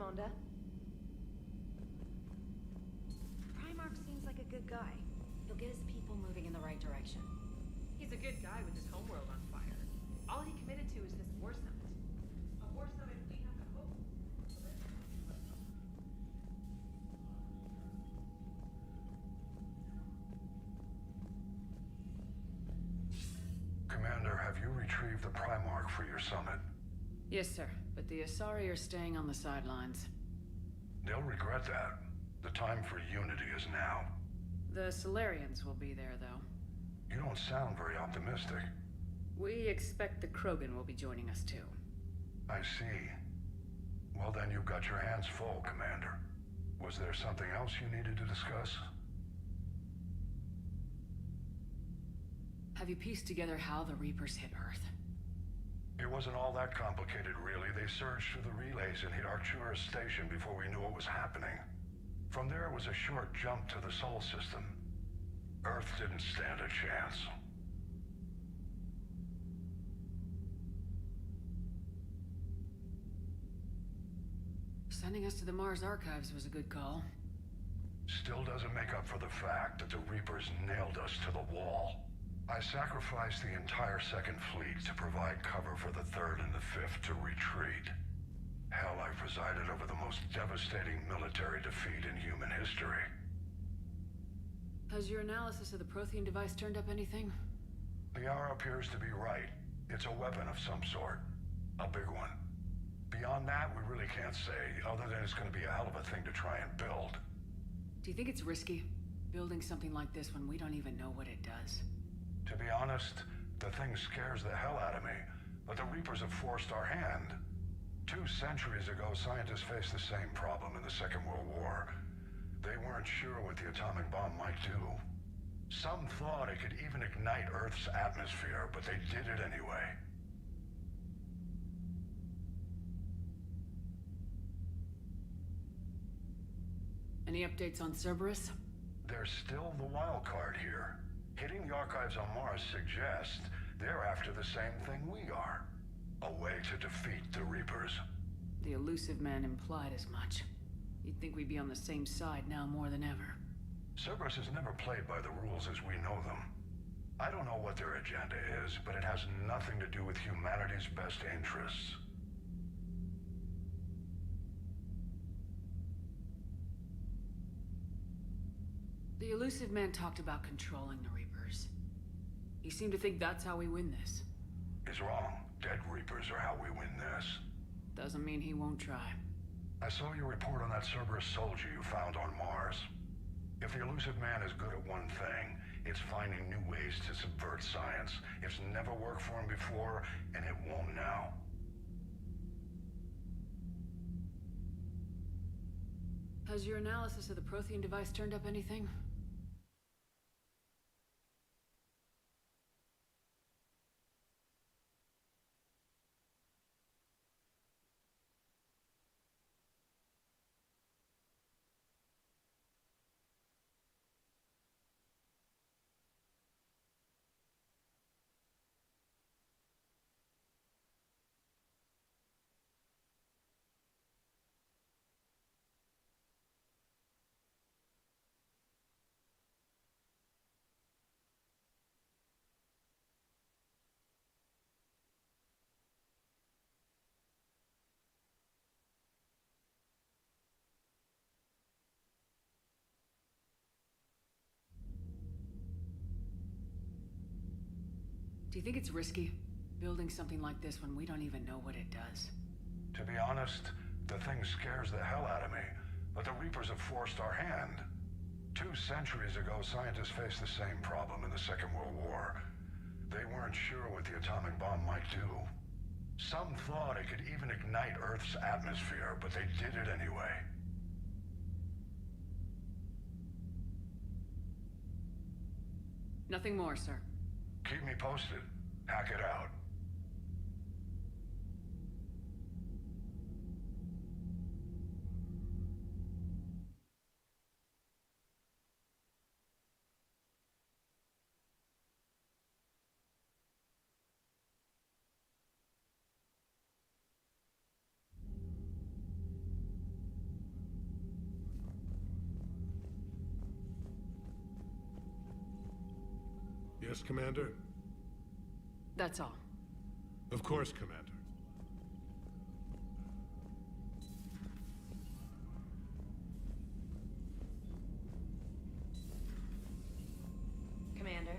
Commander. Primarch seems like a good guy. He'll get his people moving in the right direction. He's a good guy with his homeworld on fire. All he committed to is this war summit. A war summit we have to hope. Commander, have you retrieved the Primarch for your summit? Yes, sir. But the Asari are staying on the sidelines. They'll regret that. The time for unity is now. The Solarians will be there, though. You don't sound very optimistic. We expect the Krogan will be joining us, too. I see. Well then, you've got your hands full, Commander. Was there something else you needed to discuss? Have you pieced together how the Reapers hit Earth? It wasn't all that complicated, really. They surged through the relays and hit Arcturus Station before we knew what was happening. From there, it was a short jump to the Sol system. Earth didn't stand a chance. Sending us to the Mars Archives was a good call. Still doesn't make up for the fact that the Reapers nailed us to the wall. I sacrificed the entire Second Fleet to provide cover for the Third and the Fifth to retreat. Hell, I presided over the most devastating military defeat in human history. Has your analysis of the Prothean device turned up anything? The hour appears to be right. It's a weapon of some sort. A big one. Beyond that, we really can't say, other than it's going to be a hell of a thing to try and build. Do you think it's risky, building something like this when we don't even know what it does? To be honest, the thing scares the hell out of me, but the Reapers have forced our hand. 2 centuries ago, scientists faced the same problem in the Second World War. They weren't sure what the atomic bomb might do. Some thought it could even ignite Earth's atmosphere, but they did it anyway. Any updates on Cerberus? There's still the wild card here. Hitting the archives on Mars suggests they're after the same thing we are. A way to defeat the Reapers. The elusive man implied as much. You'd think we'd be on the same side now more than ever. Cerberus has never played by the rules as we know them. I don't know what their agenda is, but it has nothing to do with humanity's best interests. The elusive man talked about controlling the Reapers. He seemed to think that's how we win this. He's wrong. Dead Reapers are how we win this. Doesn't mean he won't try. I saw your report on that Cerberus soldier you found on Mars. If the elusive man is good at one thing, it's finding new ways to subvert science. It's never worked for him before, and it won't now. Has your analysis of the Prothean device turned up anything? Do you think it's risky, building something like this when we don't even know what it does? To be honest, the thing scares the hell out of me, but the Reapers have forced our hand. 2 centuries ago, scientists faced the same problem in the Second World War. They weren't sure what the atomic bomb might do. Some thought it could even ignite Earth's atmosphere, but they did it anyway. Nothing more, sir. Keep me posted. Hack it out. Yes, Commander? That's all. Of course, Commander. Commander.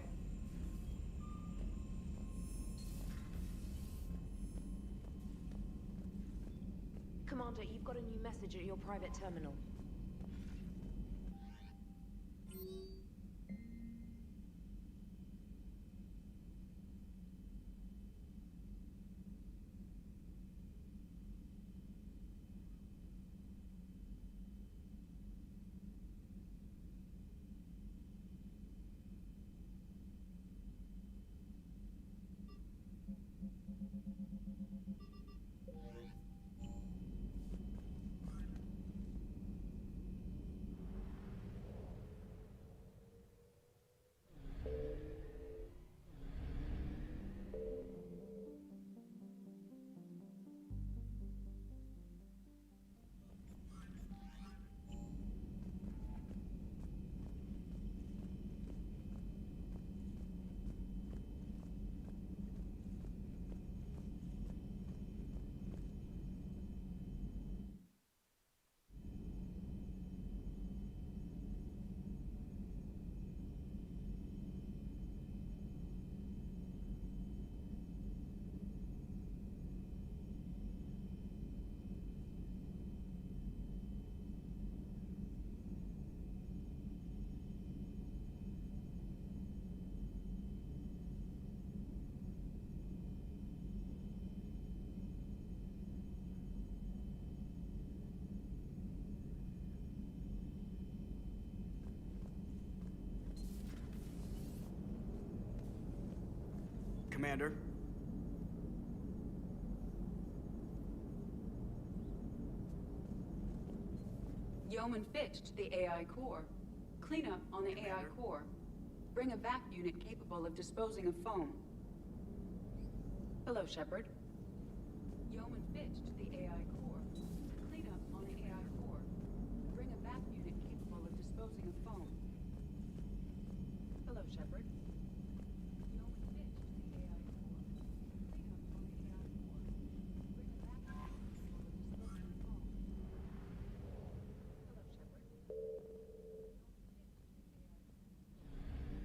Commander, you've got a new message at your private terminal. Commander? Yeoman Fitch to the AI core. Cleanup on the AI core. Bring a vac unit capable of disposing of foam. Hello, Shepard. Yeoman Fitch to the AI core. Cleanup on the AI core. Bring a vac unit capable of disposing of foam. Hello, Shepard. Yeoman Fitch to the AI core. Cleanup on the AI core.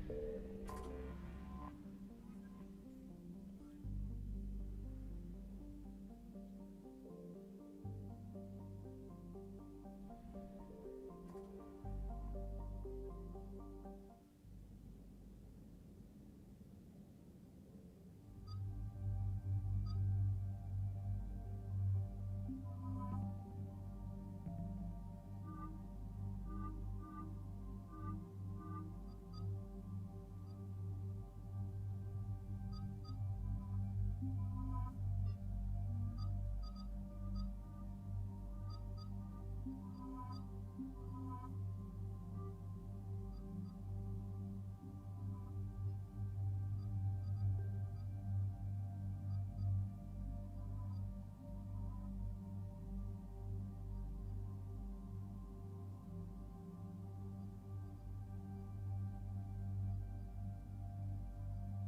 Bring a vac unit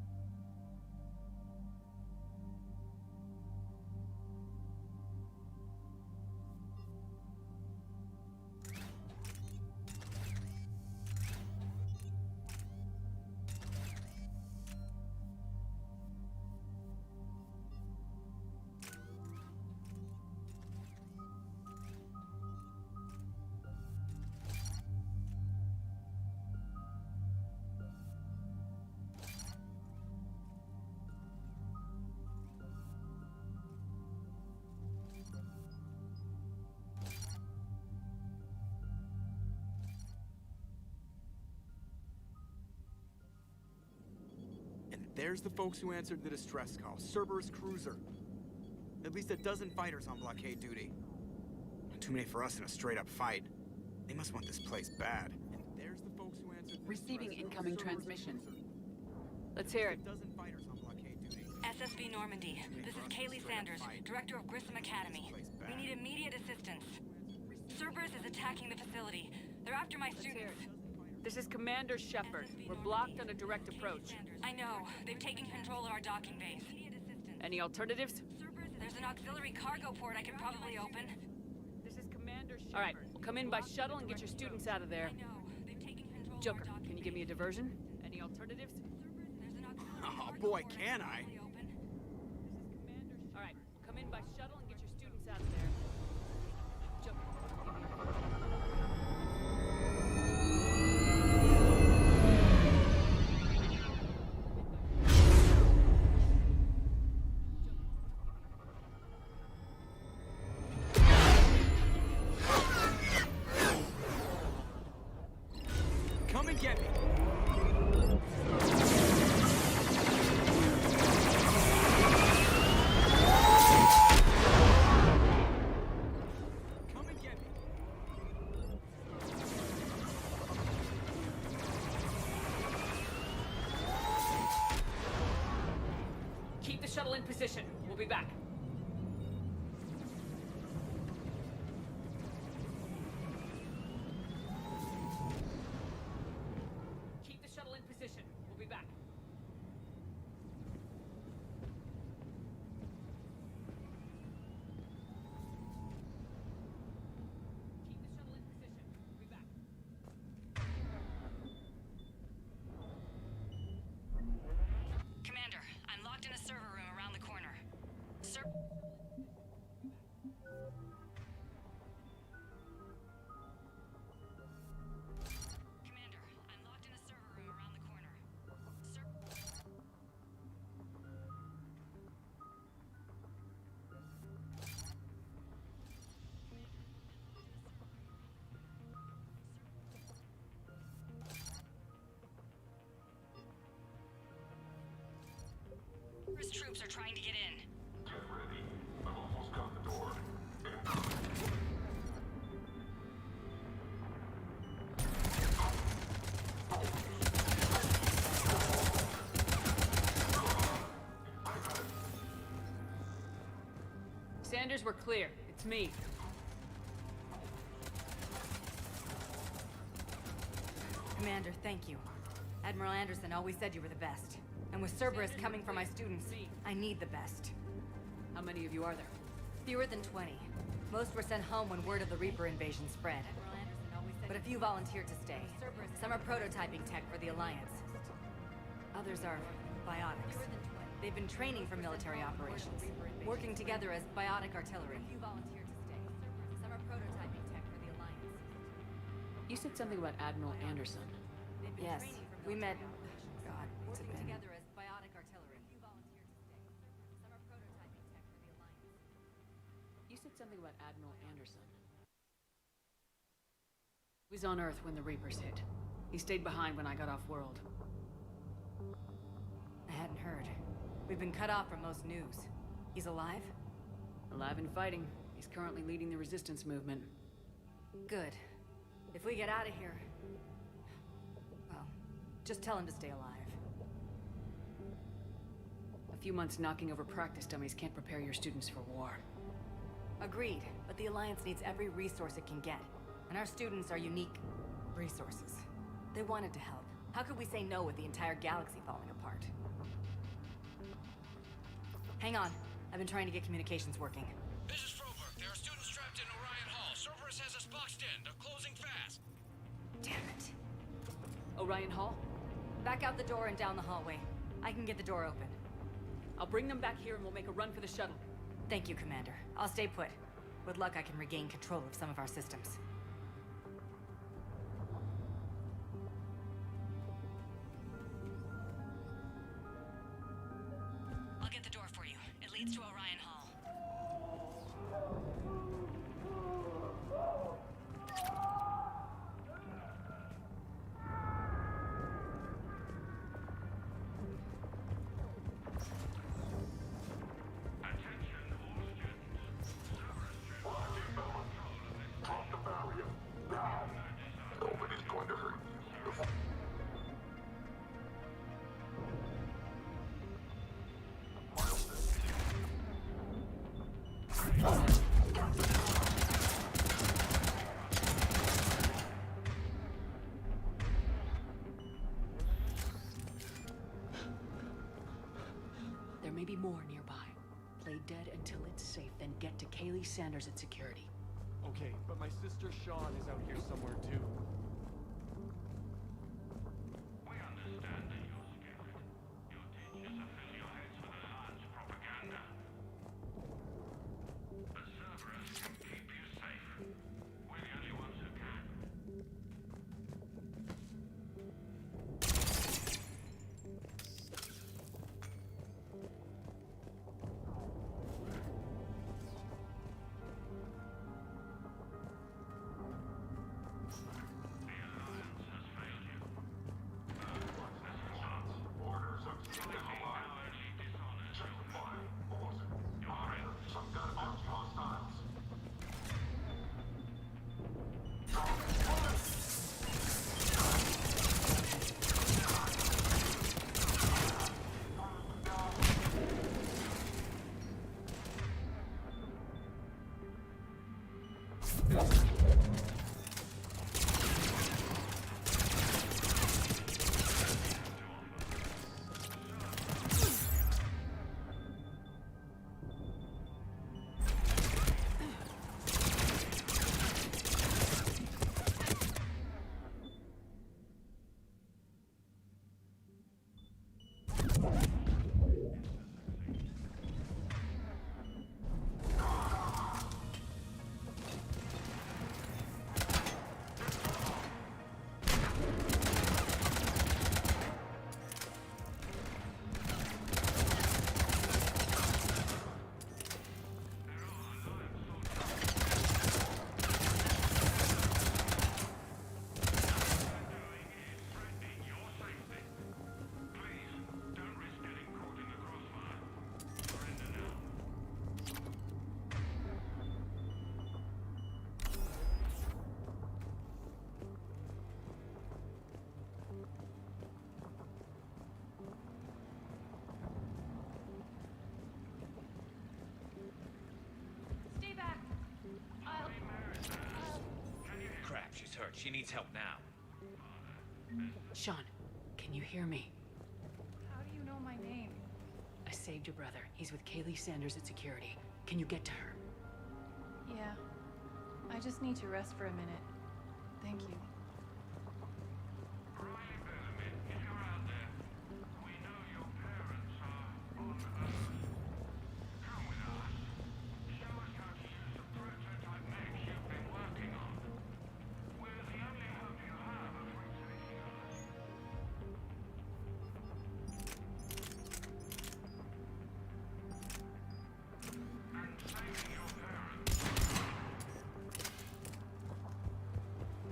capable of disposing of foam. Hello, Shepard. There's the folks who answered the distress call. Cerberus cruiser. At least a dozen fighters on blockade duty. Too many for us in a straight-up fight. They must want this place bad. And there's the folks who answered the Receiving distress call. incoming Cerberus transmission. cruiser. Let's hear it. A dozen fighters on blockade duty. SSB Normandy. This is Kaylee Sanders, Director of Grissom Academy. We need immediate assistance. Cerberus is attacking the facility. They're after my students. This is Commander Shepard. We're blocked on a direct approach. I know. They've taken control of our docking base. Any alternatives? There's an auxiliary cargo port I could probably open. This is Commander Shepard. All right, we'll come in by shuttle and get your students out of there. I know. They've taken control of Joker, our docking can you give me a base. diversion? Any alternatives? There's an auxiliary Oh cargo boy, port can I? probably open. All right, we'll come in by shuttle and get your students out of there. Joker, Come and get me. Come and get me. keep the shuttle in position. We'll be back. Keep the shuttle in position. We'll be back. Keep the shuttle in position. We'll be back. Commander, I'm locked in a server room around the corner. Commander, I'm locked in a server room around the corner. Server's troops are trying to get in. Get ready. I've almost got the door. Sanders, we're clear. It's me. Commander, thank you. Admiral Anderson always said you were the best. And with Cerberus coming for my students, I need the best. How many of you are there? Fewer than 20. Most were sent home when word of the Reaper invasion spread. But a few volunteered to stay. Some are prototyping tech for the Alliance. Others are biotics. They've been training for military operations, working together as biotic artillery. A few volunteered to stay. Some are prototyping tech for the Alliance. You said something about Admiral Anderson. Yes, we met. God, what's it been? together as biotic artillery. A few volunteered to stay. Some are prototyping tech for the Alliance. You said something about Admiral Anderson. He was on Earth when the Reapers hit. He stayed behind when I got off world. I hadn't heard. We've been cut off from most news. He's alive? Alive and fighting. He's currently leading the resistance movement. Good. If we get out of here... well, just tell him to stay alive. A few months knocking over practice dummies can't prepare your students for war. Agreed, but the Alliance needs every resource it can get. And our students are unique resources. They wanted to help. How could we say no with the entire galaxy falling apart? Hang on. I've been trying to get communications working. This is Froberg. There are students trapped in Orion Hall. Cerberus has us boxed in. They're closing fast. Damn it. Orion Hall? Back out the door and down the hallway. I can get the door open. I'll bring them back here and we'll make a run for the shuttle. Thank you, Commander. I'll stay put. With luck, I can regain control of some of our systems. I'll get the door for you. It leads to Orion Hall. Drop the barrier. Now. Nobody's going to hurt you. maybe more nearby. Play dead until it's safe, then get to Kaylee Sanders at security. Okay, but my sister Sean is out here somewhere too. We understand that you're scared. Your teachers have filled your heads with Alliance propaganda. But Cerberus can keep you safe. We're the only ones who can. Stay back. Crap, she's hurt. She needs help now. Sean, can you hear me? How do you know my name? I saved your brother. He's with Kaylee Sanders at security. Can you get to her? Yeah. I just need to rest for a minute. Thank you.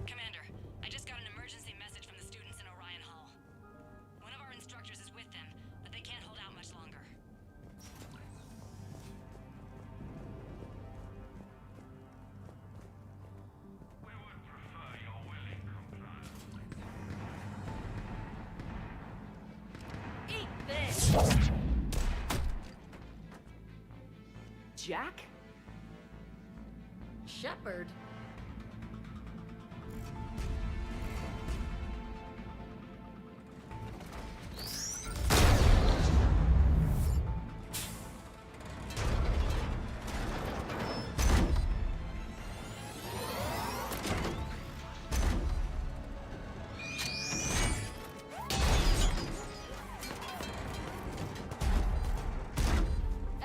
Commander, I just got an emergency message from the students in Orion Hall. One of our instructors is with them, but they can't hold out much longer. We would prefer your willing compliance. Eat this! Jack? Shepard?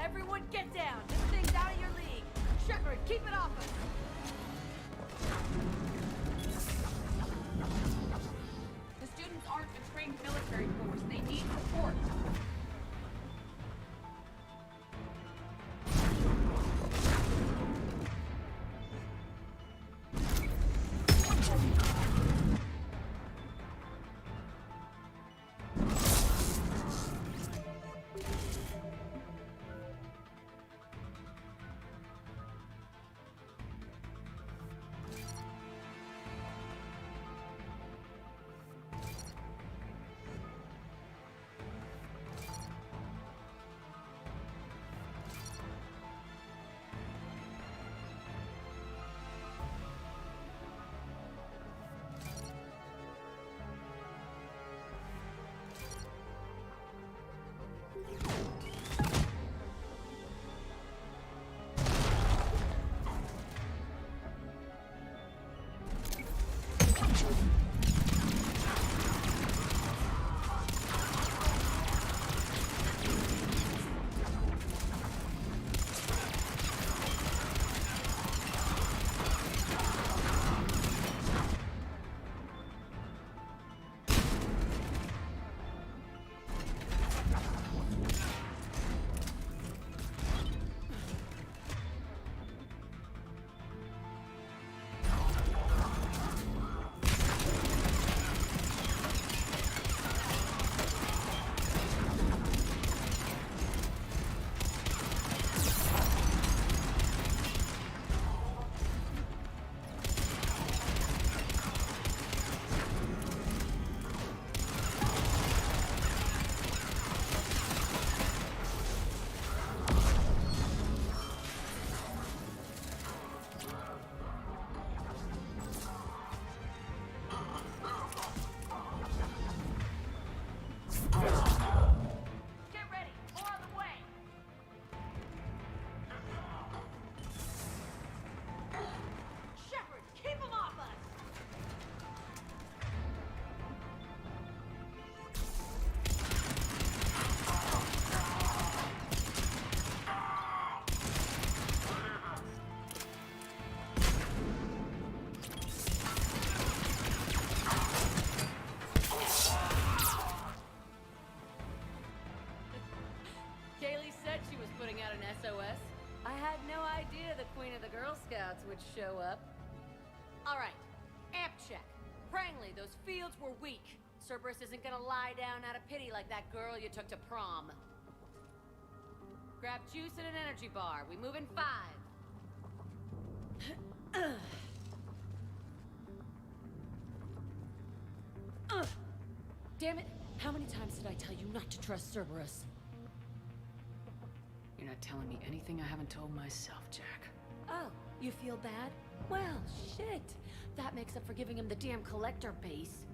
Everyone get down! This thing's out of your league! Shepard, keep it off us! show up. All right, amp check. Prangley, those fields were weak. Cerberus isn't gonna lie down out of pity like that girl you took to prom. Grab juice and an energy bar. We move in 5. Damn it! How many times did I tell you not to trust Cerberus? You're not telling me anything I haven't told myself, Jack. Oh, you feel bad? Well, shit. That makes up for giving him the damn collector base.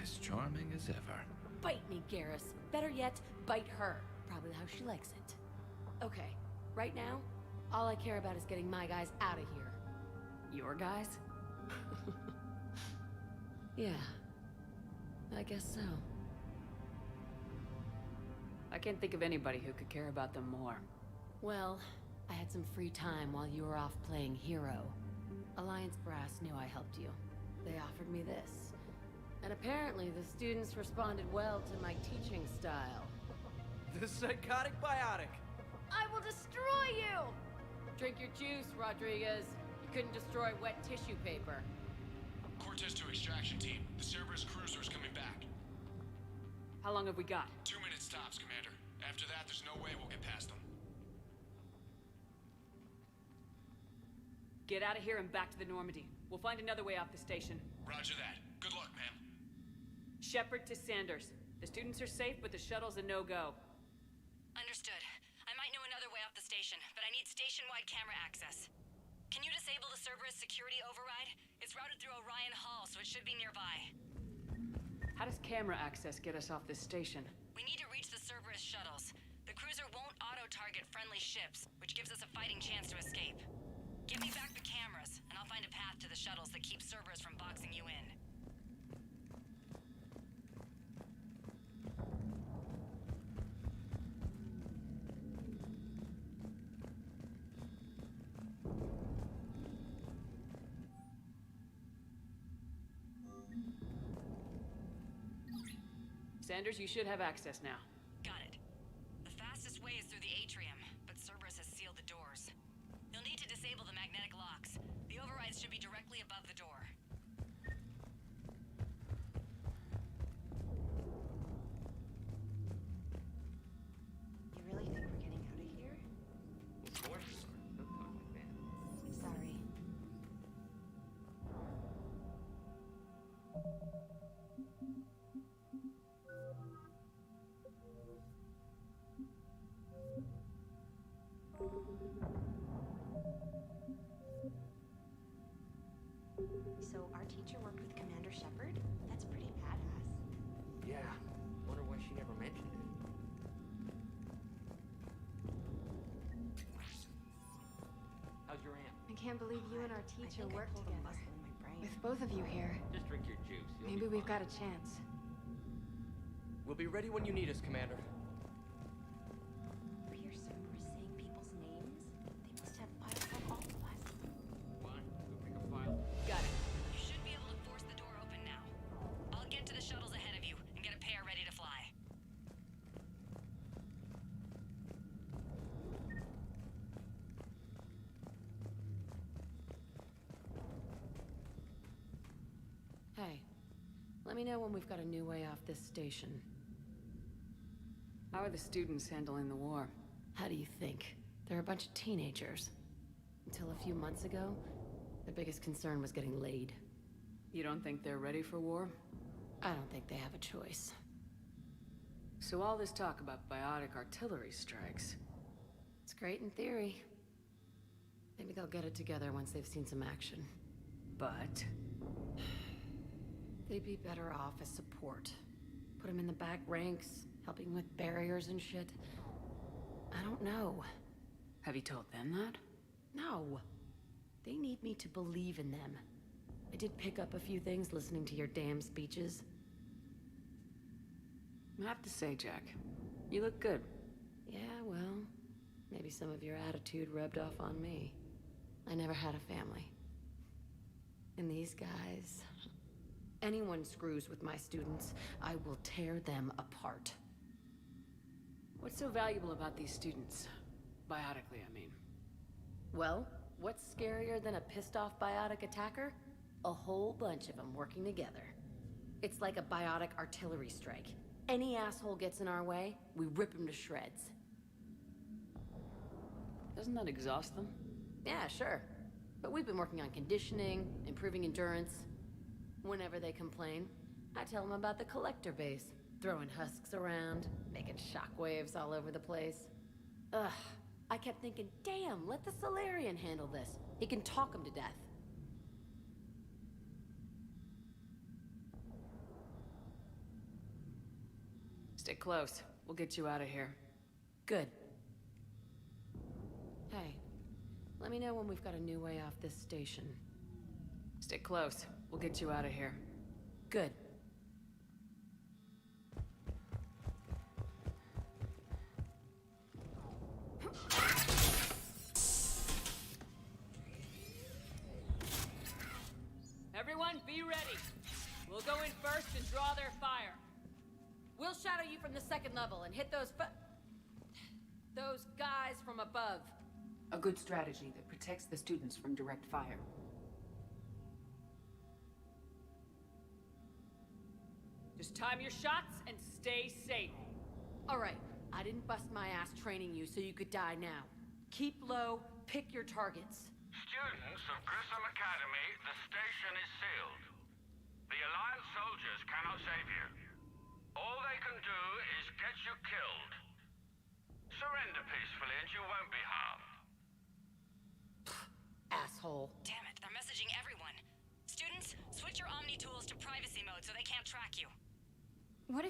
As charming as ever. Bite me, Garrus. Better yet, bite her. Probably how she likes it. Okay, right now, all I care about is getting my guys out of here. Your guys? Yeah. I guess so. I can't think of anybody who could care about them more. Well, I had some free time while you were off playing hero. Alliance Brass knew I helped you. They offered me this. And apparently the students responded well to my teaching style. The psychotic biotic. I will destroy you! Drink your juice, Rodriguez. You couldn't destroy wet tissue paper. Cortez to extraction team. The Cerberus cruiser is coming back. How long have we got? 2 minutes tops, Commander. After that, there's no way we'll get past them. Get out of here and back to the Normandy. We'll find another way off the station. Roger that. Good luck, ma'am. Shepard to Sanders. The students are safe, but the shuttle's a no-go. Understood. I might know another way off the station, but I need station-wide camera access. Can you disable the Cerberus security override? It's routed through Orion Hall, so it should be nearby. How does camera access get us off this station? We need to reach the Cerberus shuttles. The cruiser won't auto-target friendly ships, which gives us a fighting chance to escape. Give me back the cameras, and I'll find a path to the shuttles that keeps Cerberus from boxing you in. Sanders, you should have access now. Got it. The fastest way is through the atrium, but Cerberus has sealed the doors. You'll need to disable the magnetic locks. The overrides should be directly above the door. You really think we're getting out of here? Of course. Don't talk like that. Sorry. So our teacher worked with Commander Shepard? That's pretty badass. Yeah. Wonder why she never mentioned it. How's your aunt? I can't believe you and our teacher worked pulled a together. muscle in my brain. With both of you here, Just drink your juice. You'll maybe be we've fine. got a chance. We'll be ready when you need us, Commander. We hear Cerberus saying people's names? They must have files on all of us. Fine. Go pick a file. Got it. You should be able to force the door open now. I'll get to the shuttles ahead of you and get a pair ready to fly. Hey, let me know when we've got a new way off this station. How are the students handling the war? How do you think? They're a bunch of teenagers. Until a few months ago, their biggest concern was getting laid. You don't think they're ready for war? I don't think they have a choice. So all this talk about biotic artillery strikes. It's great in theory. Maybe they'll get it together once they've seen some action. But They'd be better off as support. Put them in the back ranks, helping with barriers and shit. I don't know. have you told them that? No. They need me to believe in them. I did pick up a few things listening to your damn speeches. I have to say, Jack, you look good. Yeah, well, maybe some of your attitude rubbed off on me. I never had a family. And these guys... Anyone screws with my students, I will tear them apart. What's so valuable about these students? Biotically, I mean. Well, What's scarier than a pissed-off biotic attacker? A whole bunch of them working together. It's like a biotic artillery strike. Any asshole gets in our way, we rip him to shreds. Doesn't that exhaust them? Yeah, sure. But we've been working on conditioning, improving endurance. Whenever they complain, I tell them about the collector base. Throwing husks around, making shockwaves all over the place. Ugh. I kept thinking, damn, let the Solarian handle this. He can talk them to death. Stay close. We'll get you out of here. Good. Hey, let me know when we've got a new way off this station. Stay close. We'll get you out of here. Good. Everyone, be ready. We'll go in first and draw their fire. We'll shadow you from the second level and hit those guys from above. A good strategy that protects the students from direct fire. Just time your shots and stay safe. All right, I didn't bust my ass training you so you could die now. Keep low, pick your targets. Students of Grissom Academy, the station is sealed. The Alliance soldiers cannot save you. All they can do is get you killed. Surrender peacefully and you won't be harmed. Asshole. Damn it, they're messaging everyone. Students, switch your Omni tools to privacy mode so they can't track you. What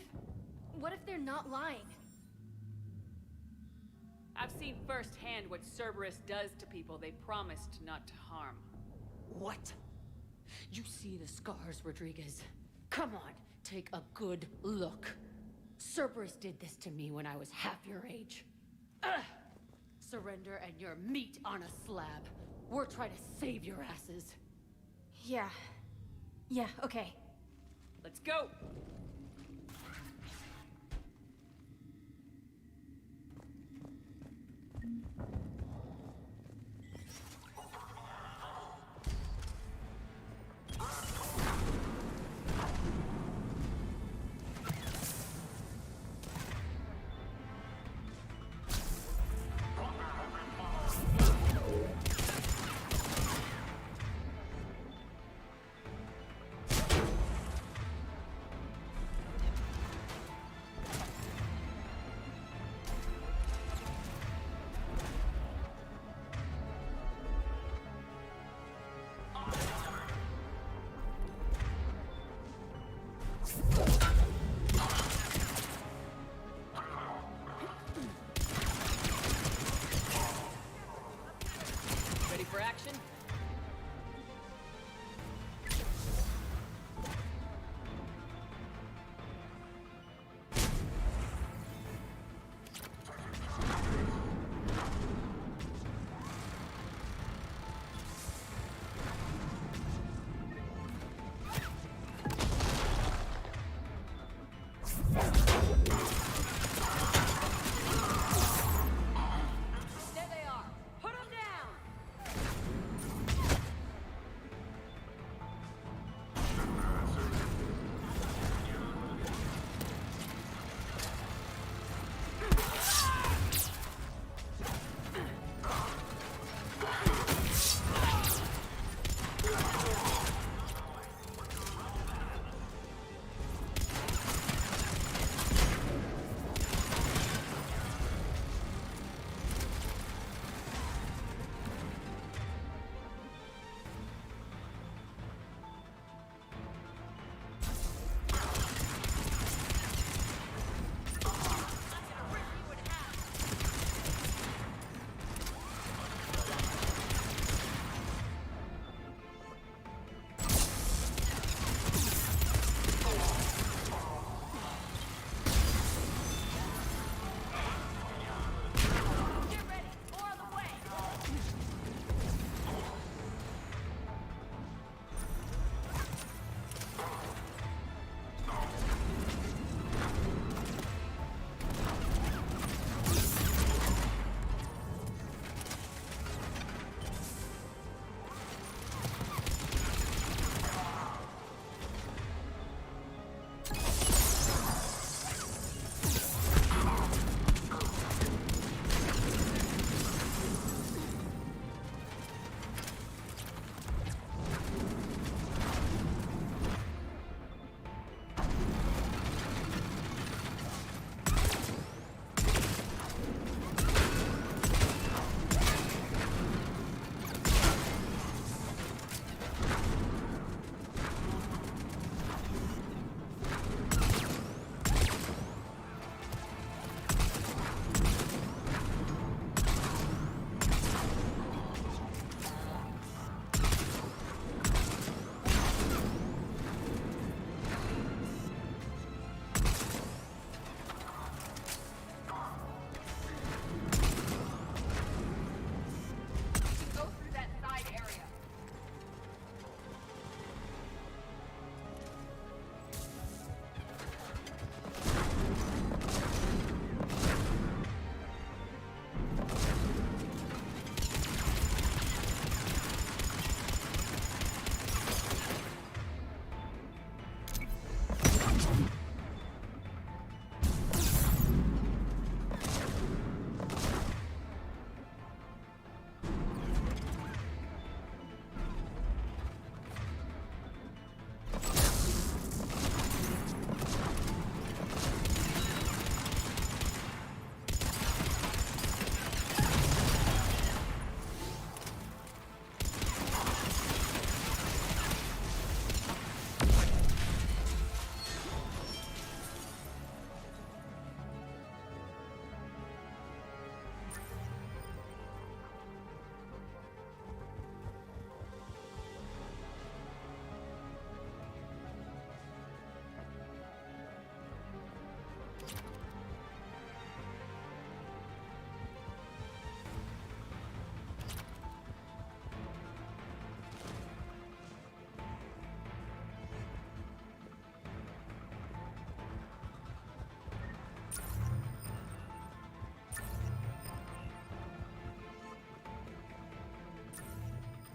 if they're not lying? I've seen firsthand what Cerberus does to people they promised not to harm. What? You see the scars, Rodriguez? Come on, take a good look. Cerberus did this to me when I was half your age. Ugh! Surrender and you're meat on a slab. We're trying to save your asses. Yeah, okay. Let's go!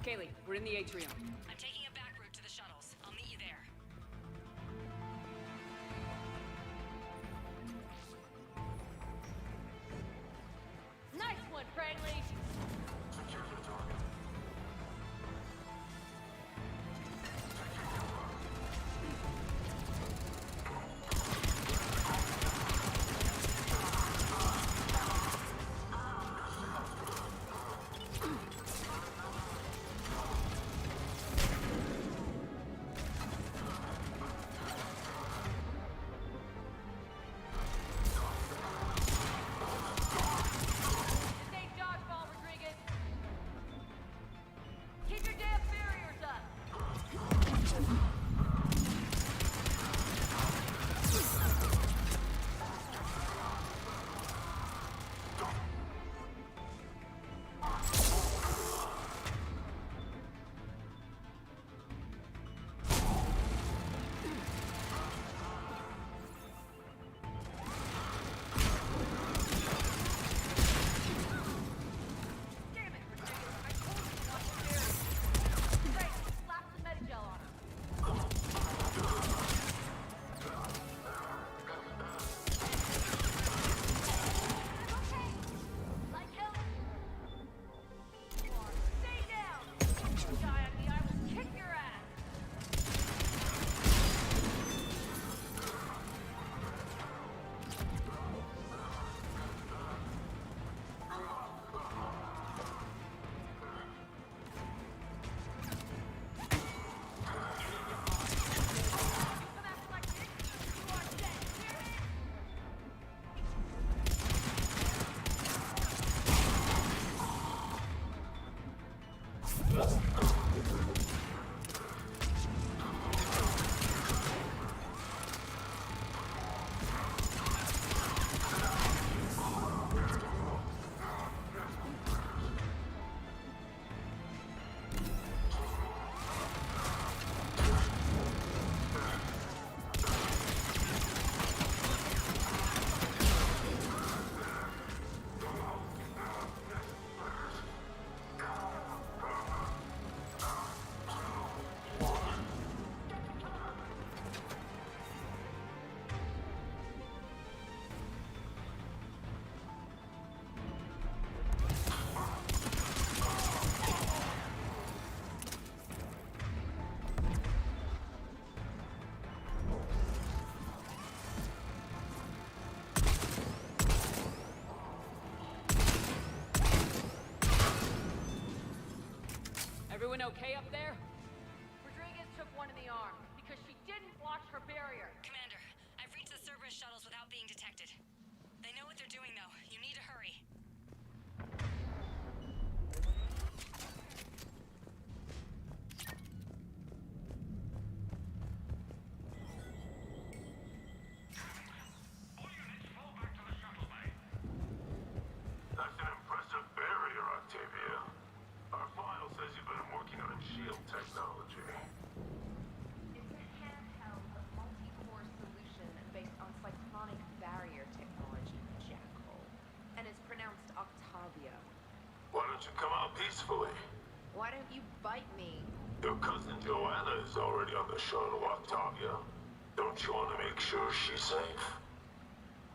Kaylee, we're in the atrium. I'm taking a back route to the shuttles. I'll meet you there. Nice one, Cragley! Secure the target. Stay dodgeball, Rodriguez! Keep your damn barriers up! Damn it, Rodriguez! I told you to watch the barriers! Great, slap some Metagel on him. Okay, like hell. Stay down! Guy on me, I will kick your ass! Come after like this, you are dead, hear me? Everyone okay up there? Rodriguez took one in the arm because she didn't watch her barrier. Commander, I've reached the Cerberus shuttles without being detected. They know what they're doing, though. You need to hurry. All units, fall back to the shuttle bay. That's an impressive barrier, Octavia. Our file says you've been working on shield technology. It's a handheld, multi-core solution based on cyclonic barrier technology, Jackal. And it's pronounced Octavia. Why don't you come out peacefully? Why don't you bite me? Your cousin Joanna is already on the shuttle, Octavia. Don't you want to make sure she's safe?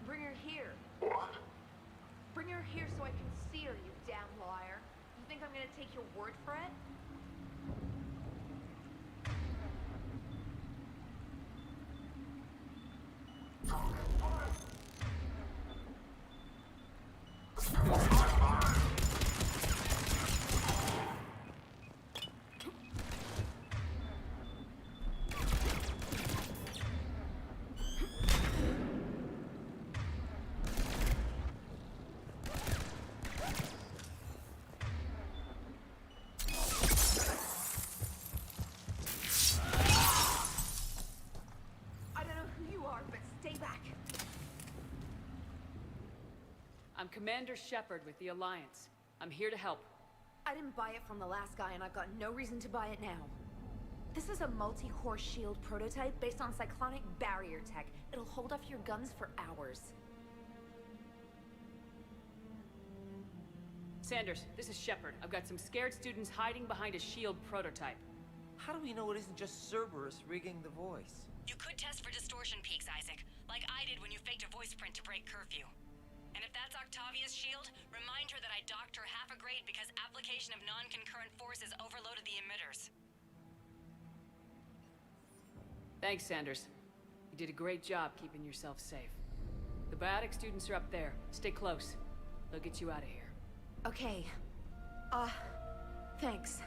Bring her here. What? Bring her here so I can see her, you damn liar. You think I'm gonna take your word for it? I'm Commander Shepard with the Alliance. I'm here to help. I didn't buy it from the last guy, and I've got no reason to buy it now. This is a multi-core shield prototype based on cyclonic barrier tech. It'll hold off your guns for hours. Sanders, this is Shepard. I've got some scared students hiding behind a shield prototype. How do we know it isn't just Cerberus rigging the voice? You could test for distortion peaks, Isaac, like I did when you faked a voice print to break curfew. And if that's Octavia's shield, remind her that I docked her half a grade because application of non-concurrent forces overloaded the emitters. Thanks, Sanders. You did a great job keeping yourself safe. The biotic students are up there. Stay close. They'll get you out of here. Okay. Thanks.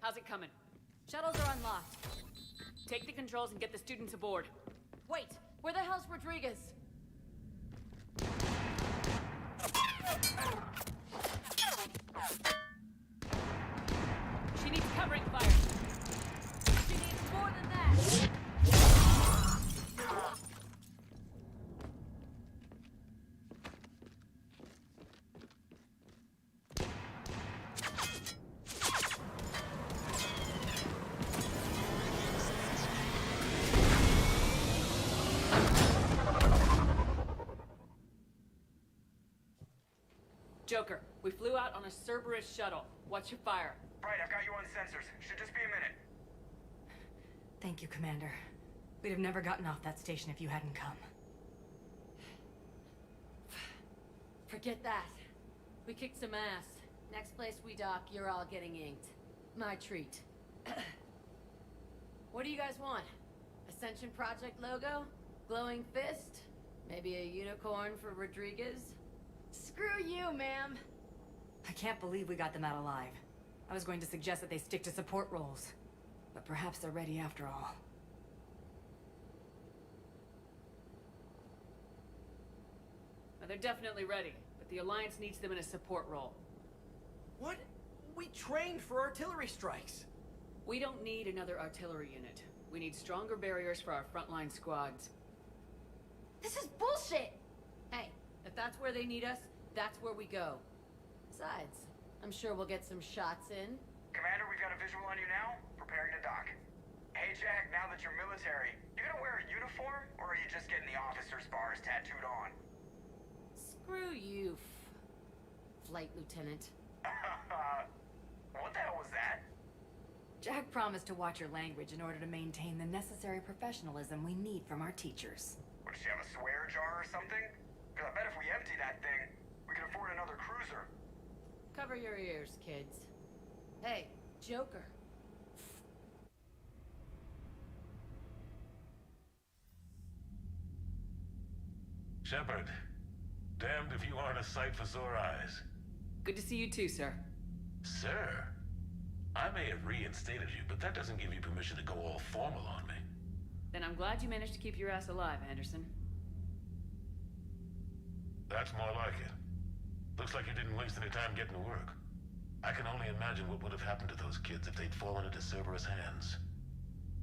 How's it coming? Shuttles are unlocked. Take the controls and get the students aboard. Wait, where the hell's Rodriguez? She needs covering fire. She needs more than that. Joker, we flew out on a Cerberus shuttle. What's your fire? Right, I've got you on sensors. Should just be a minute. Thank you, Commander. We'd have never gotten off that station if you hadn't come. Forget that. We kicked some ass. Next place we dock, you're all getting inked. My treat. What do you guys want? Ascension Project logo? Glowing fist? Maybe a unicorn for Rodriguez? Screw you, ma'am! I can't believe we got them out alive. I was going to suggest that they stick to support roles. But perhaps they're ready after all. Well, they're definitely ready, but the Alliance needs them in a support role. What? We trained for artillery strikes. We don't need another artillery unit. We need stronger barriers for our frontline squads. This is bullshit! Hey, if that's where they need us, that's where we go. Besides, I'm sure we'll get some shots in. Commander, we've got a visual on you now. Preparing to dock. Hey, Jack, now that you're military, you gonna wear a uniform, or are you just getting the officer's bars tattooed on? Screw you, Flight Lieutenant. What the hell was that? Jack promised to watch your language in order to maintain the necessary professionalism we need from our teachers. What, does she have a swear jar or something? Because I bet if we empty that thing, we can afford another cruiser. Cover your ears, kids. Hey, Joker. Shepard, damned if you aren't a sight for sore eyes. Good to see you too, sir. Sir? I may have reinstated you, but that doesn't give you permission to go all formal on me. Then I'm glad you managed to keep your ass alive, Anderson. That's more like it. Looks like you didn't waste any time getting to work. I can only imagine what would have happened to those kids if they'd fallen into Cerberus hands.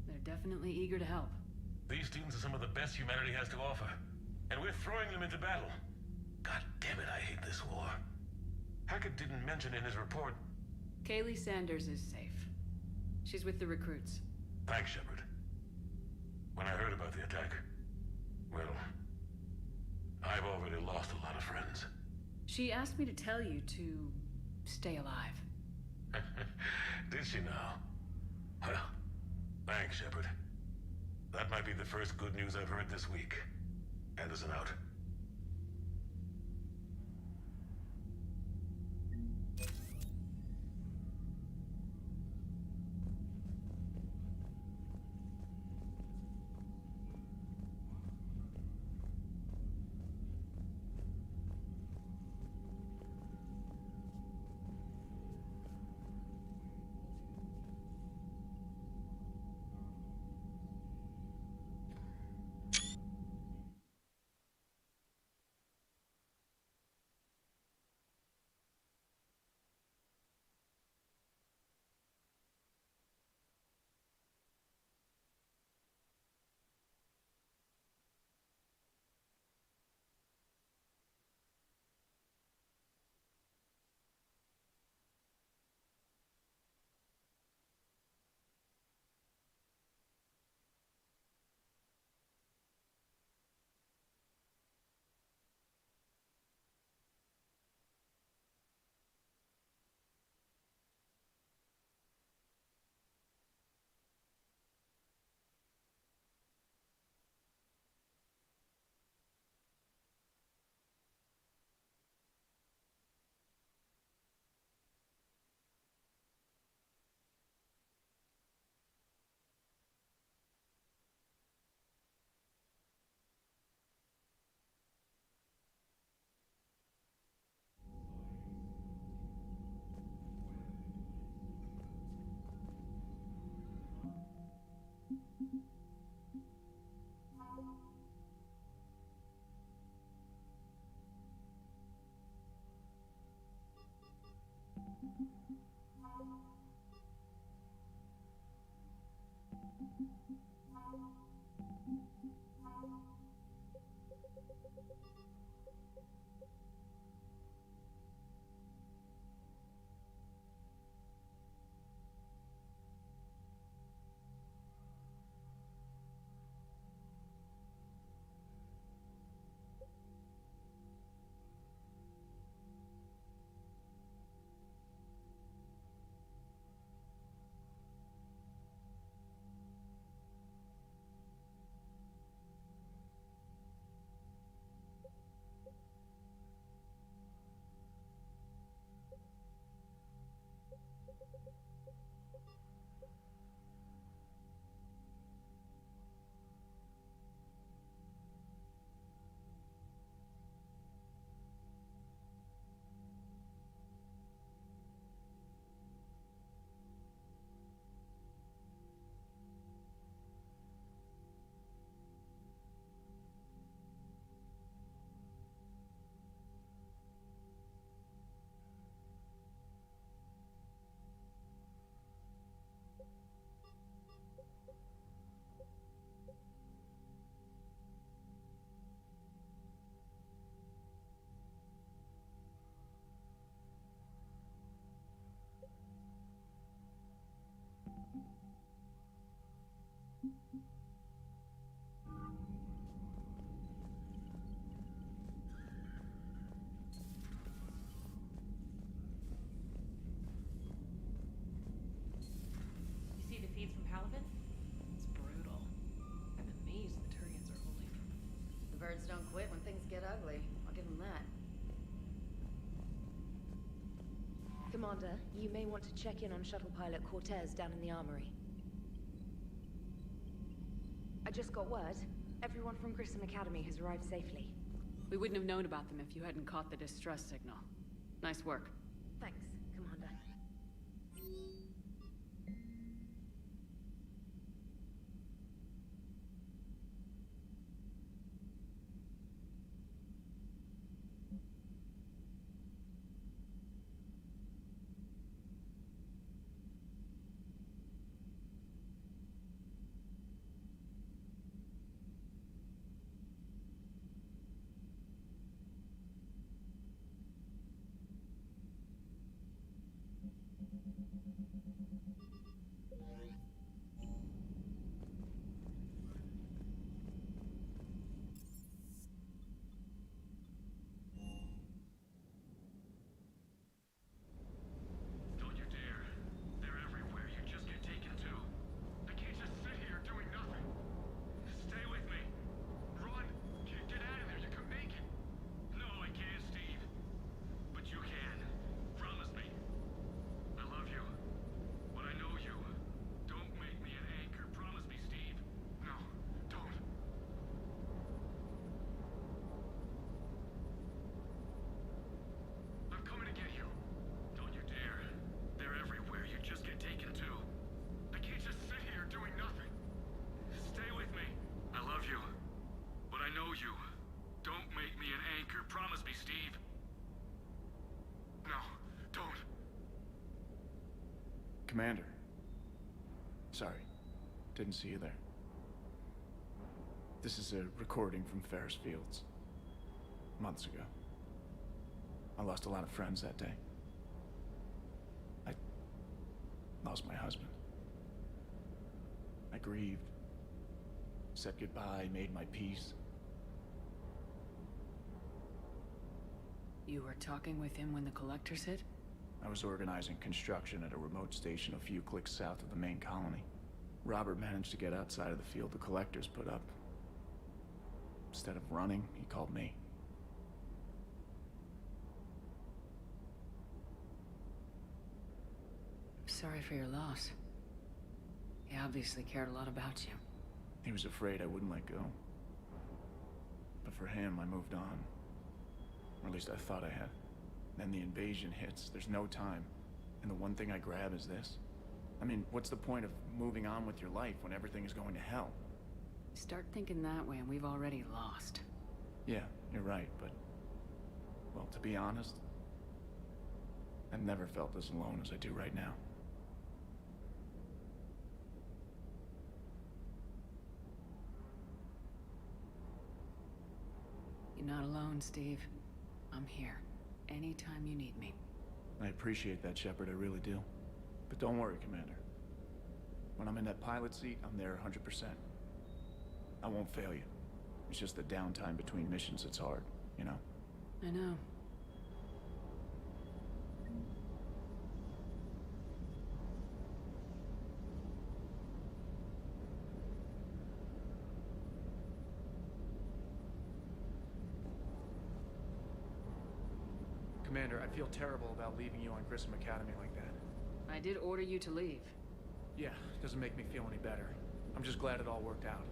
They're definitely eager to help. These students are some of the best humanity has to offer, and we're throwing them into battle. God damn it, I hate this war. Hackett didn't mention in his report... Kaylee Sanders is safe. She's with the recruits. Thanks, Shepard. When I heard about the attack, well, I've already lost a lot of friends. She asked me to tell you to stay alive. Did she now? Well, thanks, Shepard. That might be the first good news I've heard this week. Anderson out. You see the feeds from Halibut? It's brutal. I'm amazed the Turians are holding. The birds don't quit when things get ugly. I'll give them that. Commander, you may want to check in on shuttle pilot Cortez down in the armory. I just got word. Everyone from Grissom Academy has arrived safely. We wouldn't have known about them if you hadn't caught the distress signal. Nice work. Thanks, Commander. Don't you dare. They're everywhere. You just get taken to. I can't just sit here doing nothing. Stay with me. Run. Get out of there. You can make it. No, I can't, Steve. But you can. Promise me. I love you. But I know you. Don't make me an anchor. Promise me, Steve. No, don't. I'm coming to get you. Don't you dare. They're everywhere. You just get taken to. I can't just sit here doing nothing. Stay with me. I love you. But I know you. Don't make me an anchor. Promise me, Steve. No, don't. Commander. Sorry. Didn't see you there. This is a recording from Ferris Fields. Months ago. I lost a lot of friends that day. I lost my husband. I grieved. Said goodbye, made my peace. You were talking with him when the collectors hit? I was organizing construction at a remote station a few clicks south of the main colony. Robert managed to get outside of the field the collectors put up. Instead of running, he called me. Sorry for your loss. He obviously cared a lot about you. He was afraid I wouldn't let go. But for him, I moved on. Or at least I thought I had. Then the invasion hits, there's no time. And the one thing I grab is this. I mean, what's the point of moving on with your life when everything is going to hell? Start thinking that way and we've already lost. Yeah, you're right, but... Well, to be honest... That never felt as alone as I do right now. You're not alone, Steve. I'm here. Anytime you need me. I appreciate that, Shepard, I really do. But don't worry, Commander. When I'm in that pilot seat, I'm there 100%. I won't fail you. It's just the downtime between missions that's hard, you know? I know. Commander, I feel terrible about leaving you on Grissom Academy like that. I did order you to leave. Yeah, doesn't make me feel any better. I'm just glad it all worked out.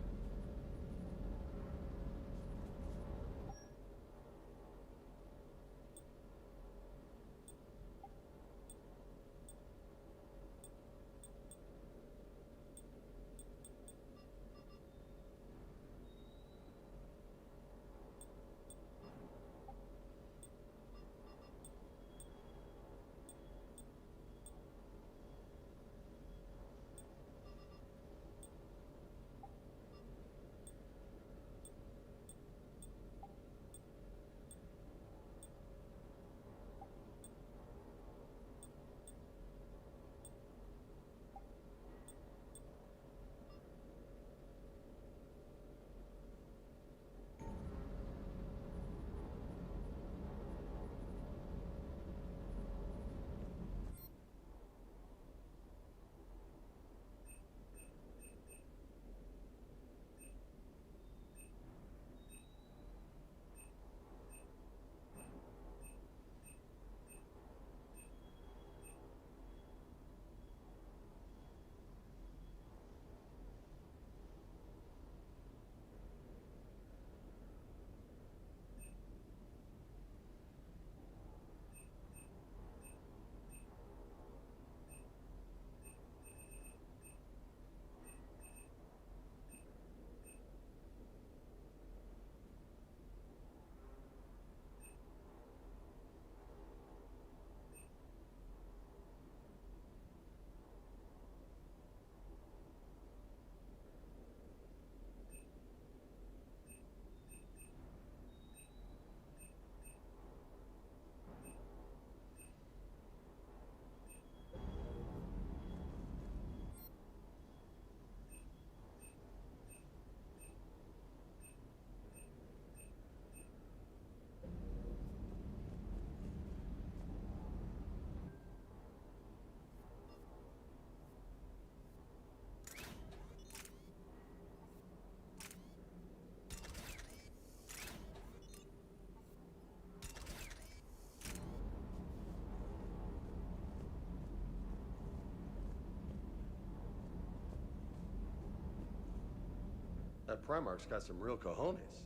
That Primarch's got some real cojones.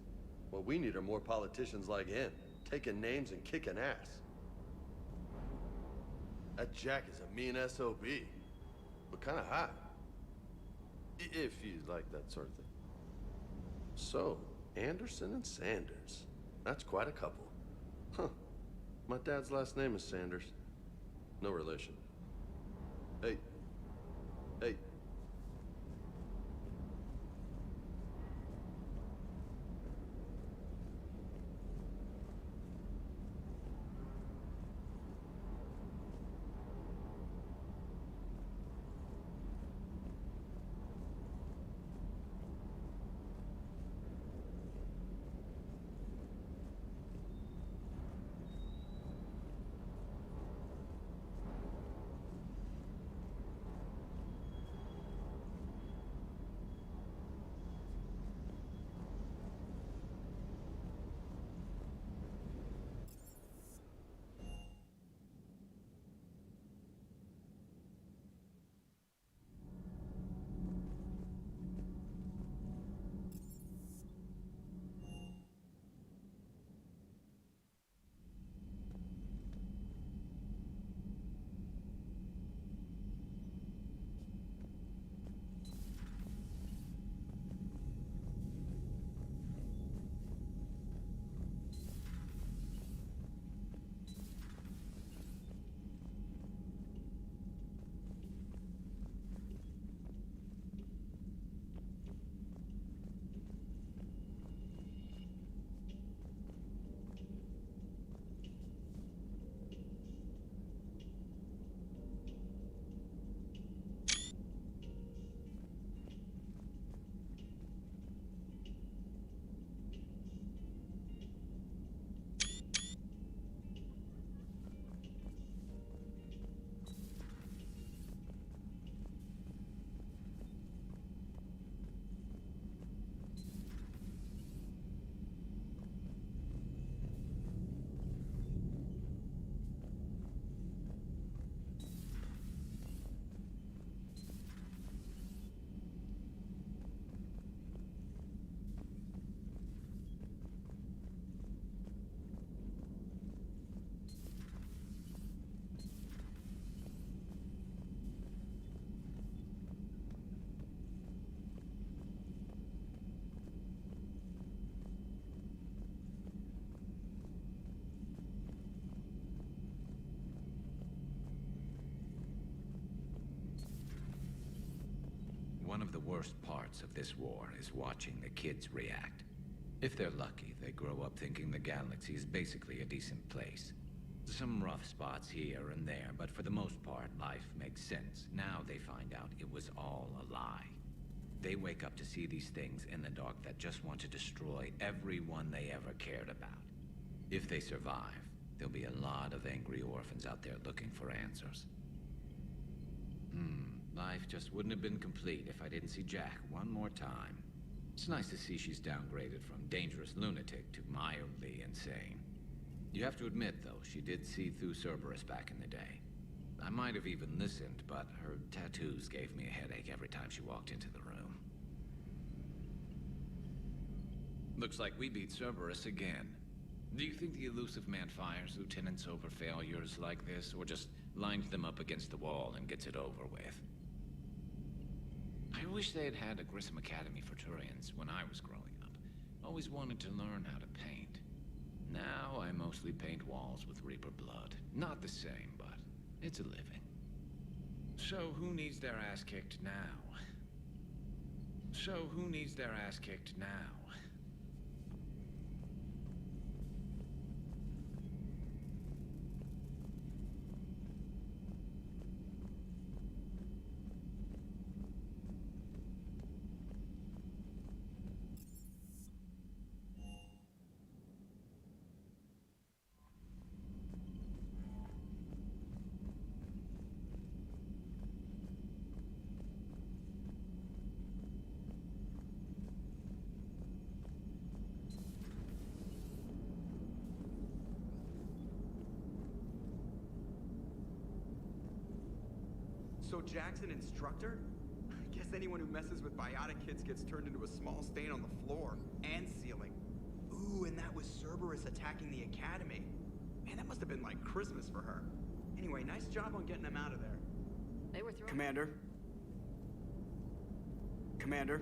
What we need are more politicians like him, taking names and kicking ass. That Jack is a mean SOB, but kind of hot. If you like that sort of thing. So, Anderson and Sanders. That's quite a couple. Huh. My dad's last name is Sanders. No relation. Hey. Hey. of the worst parts of this war is watching the kids react. If they're lucky, they grow up thinking the galaxy is basically a decent place. Some rough spots here and there, but for the most part, life makes sense. Now they find out it was all a lie. They wake up to see these things in the dark that just want to destroy everyone they ever cared about. If they survive, there'll be a lot of angry orphans out there looking for answers. Life just wouldn't have been complete if I didn't see Jack one more time. It's nice to see she's downgraded from dangerous lunatic to mildly insane. You have to admit, though, she did see through Cerberus back in the day. I might have even listened, but her tattoos gave me a headache every time she walked into the room. Looks like we beat Cerberus again. Do you think the Elusive Man fires lieutenants over failures like this, or just lines them up against the wall and gets it over with? I wish they had had a Grissom Academy for Turians when I was growing up. Always wanted to learn how to paint. Now I mostly paint walls with Reaper blood. Not the same, but it's a living. So who needs their ass kicked now? So Jack's an instructor? I guess anyone who messes with biotic kids gets turned into a small stain on the floor and ceiling. Ooh, and that was Cerberus attacking the academy. Man, that must have been like Christmas for her. Anyway, nice job on getting them out of there. They were throwing... Commander?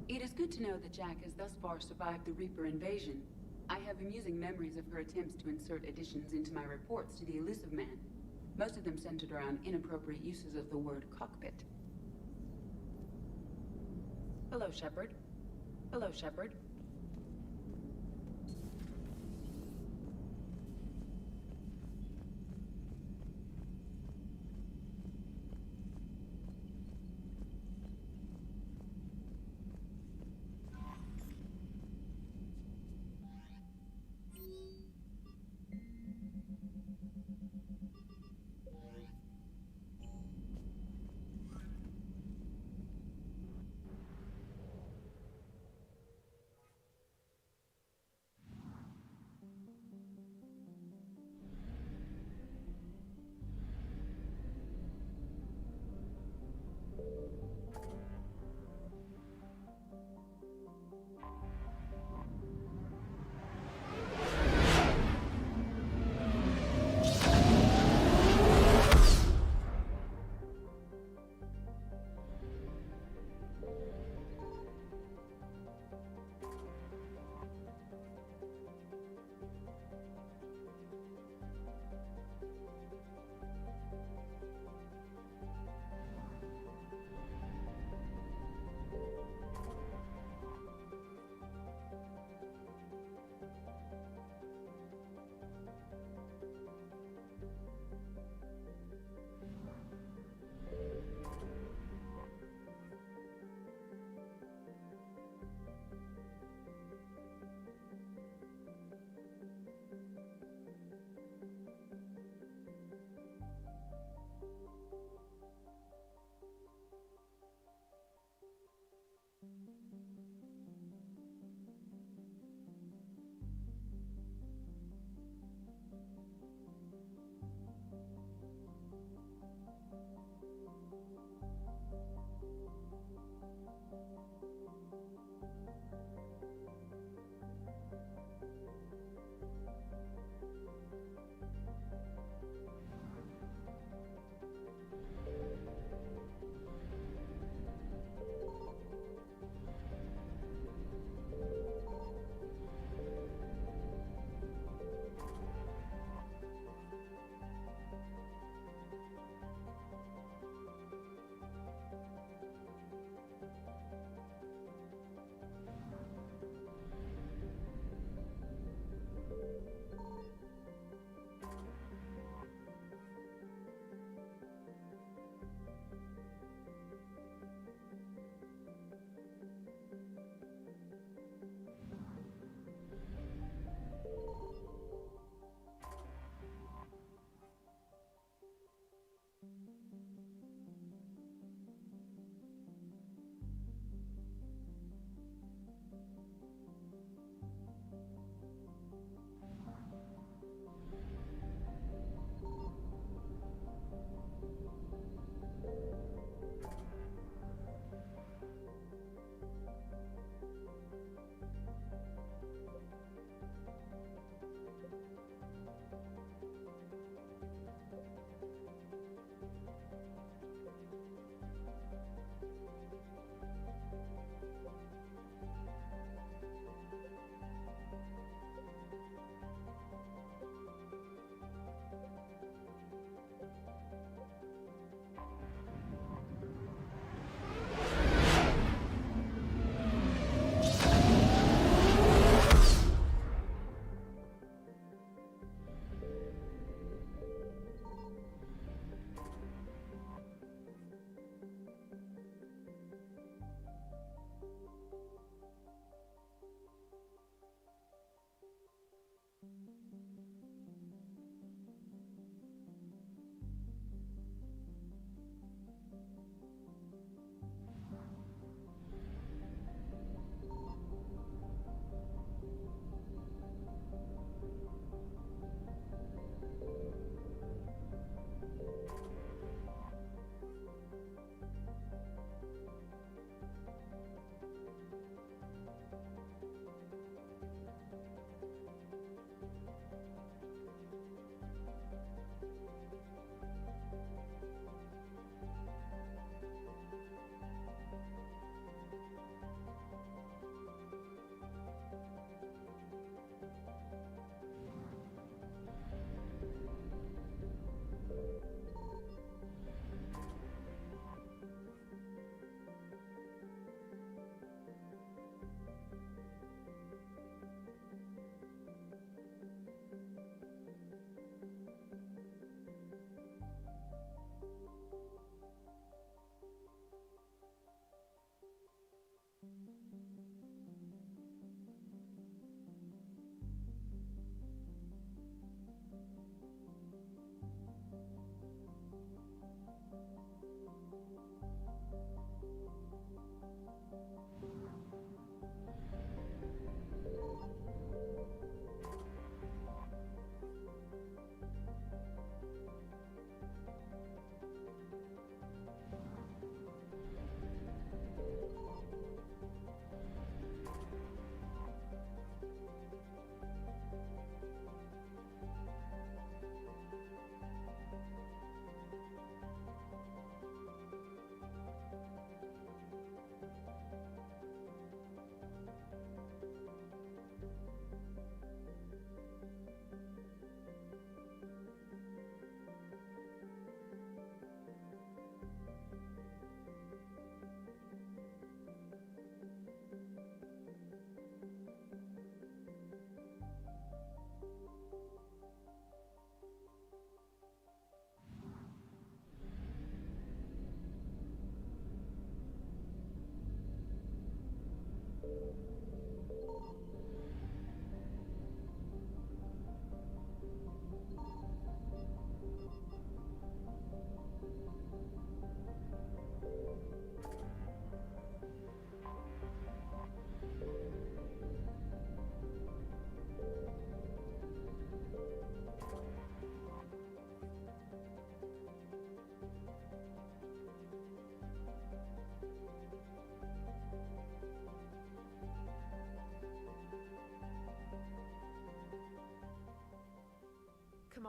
It is good to know that Jack has thus far survived the Reaper invasion. I have amusing memories of her attempts to insert additions into my reports to the Elusive Man. Most of them centered around inappropriate uses of the word cockpit. Hello, Shepard. Hello, Shepard.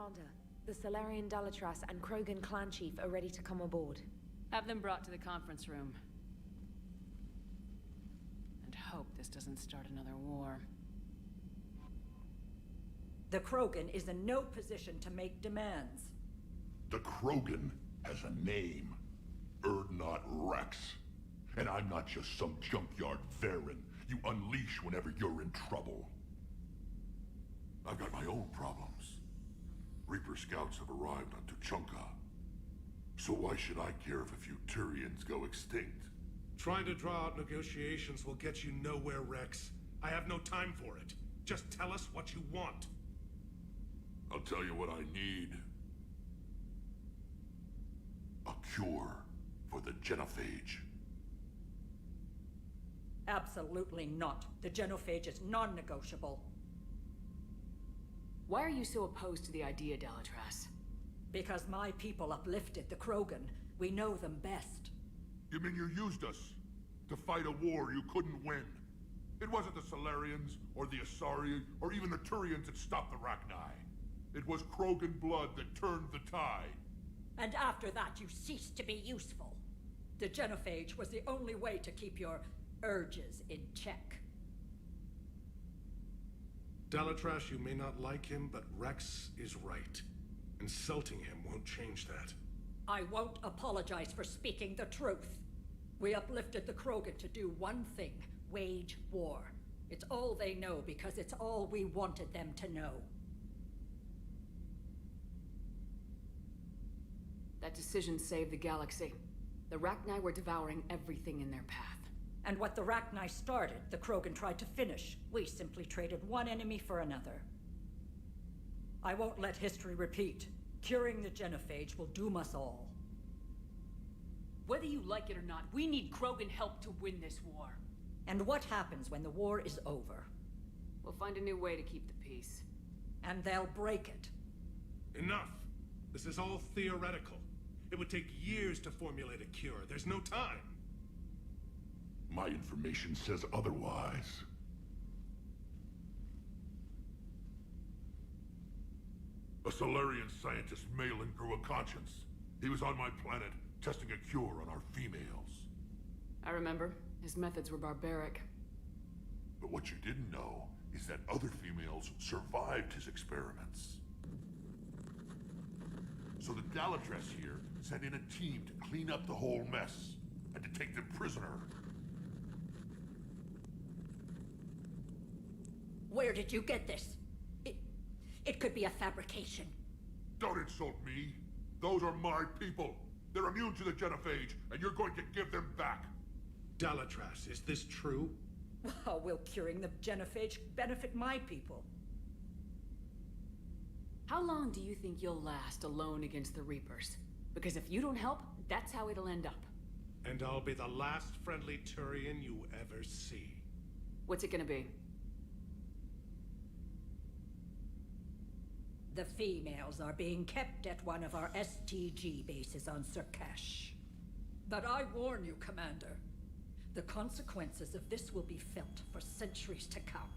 Commander. The Solarian Dalatras and Krogan clan chief are ready to come aboard. Have them brought to the conference room. And hope this doesn't start another war. The Krogan is in no position to make demands. The Krogan has a name. Urdnot Rex. And I'm not just some junkyard Varen you unleash whenever you're in trouble. I've got my own problems. Reaper scouts have arrived on Tuchanka. So why should I care if a few Turians go extinct? Trying to draw out negotiations will get you nowhere, Rex. I have no time for it. Just tell us what you want. I'll tell you what I need. A cure for the genophage. Absolutely not. The genophage is non-negotiable. Why are you so opposed to the idea, Dalatras? Because my people uplifted the Krogan. We know them best. You mean you used us to fight a war you couldn't win? It wasn't the Solarians, or the Asari, or even the Turians that stopped the Rachni. It was Krogan blood that turned the tide. And after that, you ceased to be useful. The genophage was the only way to keep your urges in check. Dalatras, you may not like him, but Rex is right. Insulting him won't change that. I won't apologize for speaking the truth. We uplifted the Krogan to do one thing: wage war. It's all they know because it's all we wanted them to know. That decision saved the galaxy. The Rachni were devouring everything in their path. And what the Rachni started, the Krogan tried to finish. We simply traded one enemy for another. I won't let history repeat. Curing the genophage will doom us all. Whether you like it or not, we need Krogan help to win this war. And what happens when the war is over? We'll find a new way to keep the peace. And they'll break it. Enough! This is all theoretical. It would take years to formulate a cure. There's no time. My information says otherwise. A Solarian scientist, Malin, grew a conscience. He was on my planet, testing a cure on our females. I remember. His methods were barbaric. But what you didn't know is that other females survived his experiments. So the Dalatras here sent in a team to clean up the whole mess, and to take them prisoner. Where did you get this? It could be a fabrication. Don't insult me. Those are my people. They're immune to the genophage, and you're going to give them back. Dalatras, is this true? How will curing the genophage benefit my people? How long do you think you'll last alone against the Reapers? Because if you don't help, that's how it'll end up. And I'll be the last friendly Turian you ever see. What's it gonna be? The females are being kept at one of our STG bases on Surkash. But I warn you, Commander, the consequences of this will be felt for centuries to come.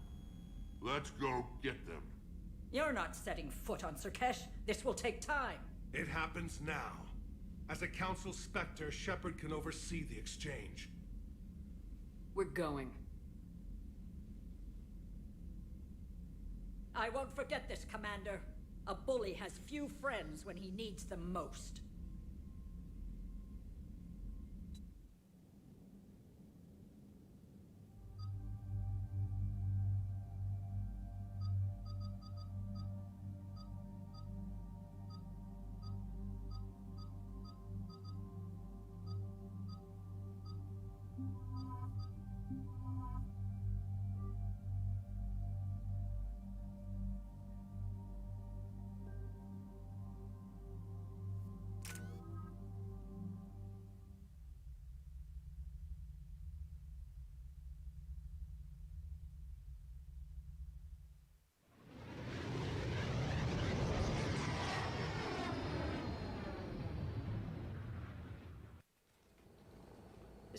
Let's go get them. You're not setting foot on Surkash. This will take time. It happens now. As a Council Spectre, Shepard can oversee the exchange. We're going. I won't forget this, Commander. A bully has few friends when he needs them most.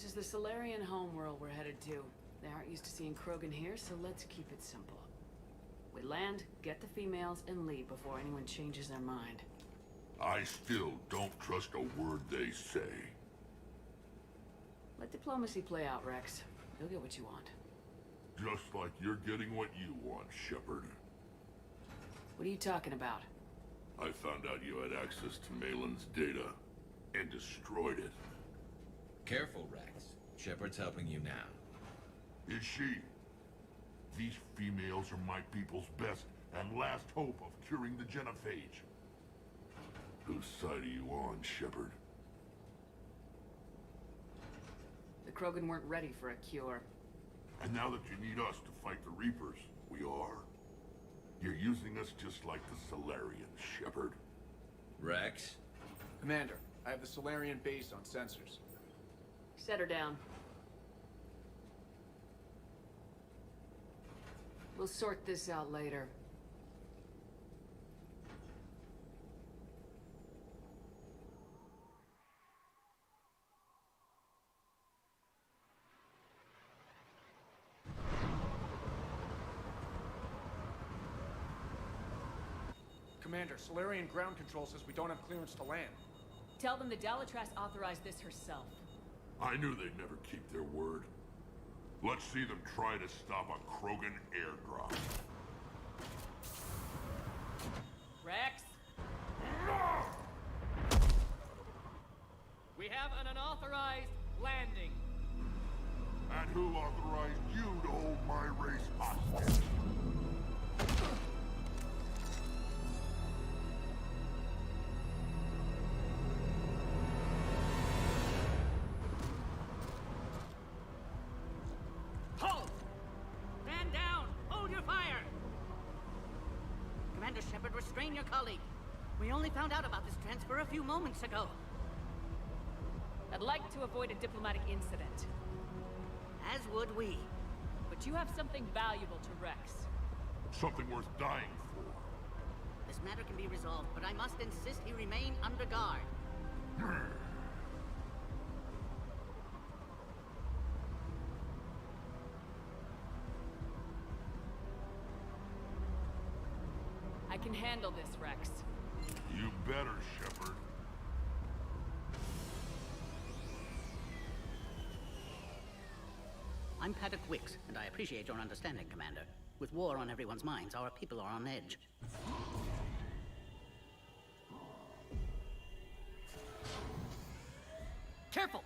This is the Solarian homeworld we're headed to. They aren't used to seeing Krogan here, so let's keep it simple. We land, get the females, and leave before anyone changes their mind. I still don't trust a word they say. Let diplomacy play out, Rex. You'll get what you want. Just like you're getting what you want, Shepard. What are you talking about? I found out you had access to Malin's data and destroyed it. Careful, Rex. Shepard's helping you now. Is she? These females are my people's best and last hope of curing the genophage. Whose side are you on, Shepard? The Krogan weren't ready for a cure. And now that you need us to fight the Reapers, we are. You're using us just like the Solarians, Shepard. Rex? Commander, I have the Solarian base on sensors. Set her down. We'll sort this out later. Commander, Solarian ground control says we don't have clearance to land. Tell them the Dalatrass authorized this herself. I knew they'd never keep their word. Let's see them try to stop a Krogan airdrop. Rex? We have an unauthorized landing. And who authorized you to hold my race hostage? Halt! Stand down! Hold your fire! Commander Shepard, restrain your colleague. We only found out about this transfer a few moments ago. I'd like to avoid a diplomatic incident. As would we. But you have something valuable to Rex. Something worth dying for. This matter can be resolved, but I must insist he remain under guard. I can handle this, Rex. You better, Shepard. I'm Paddock Wicks, and I appreciate your understanding, Commander. With war on everyone's minds, our people are on edge. Careful!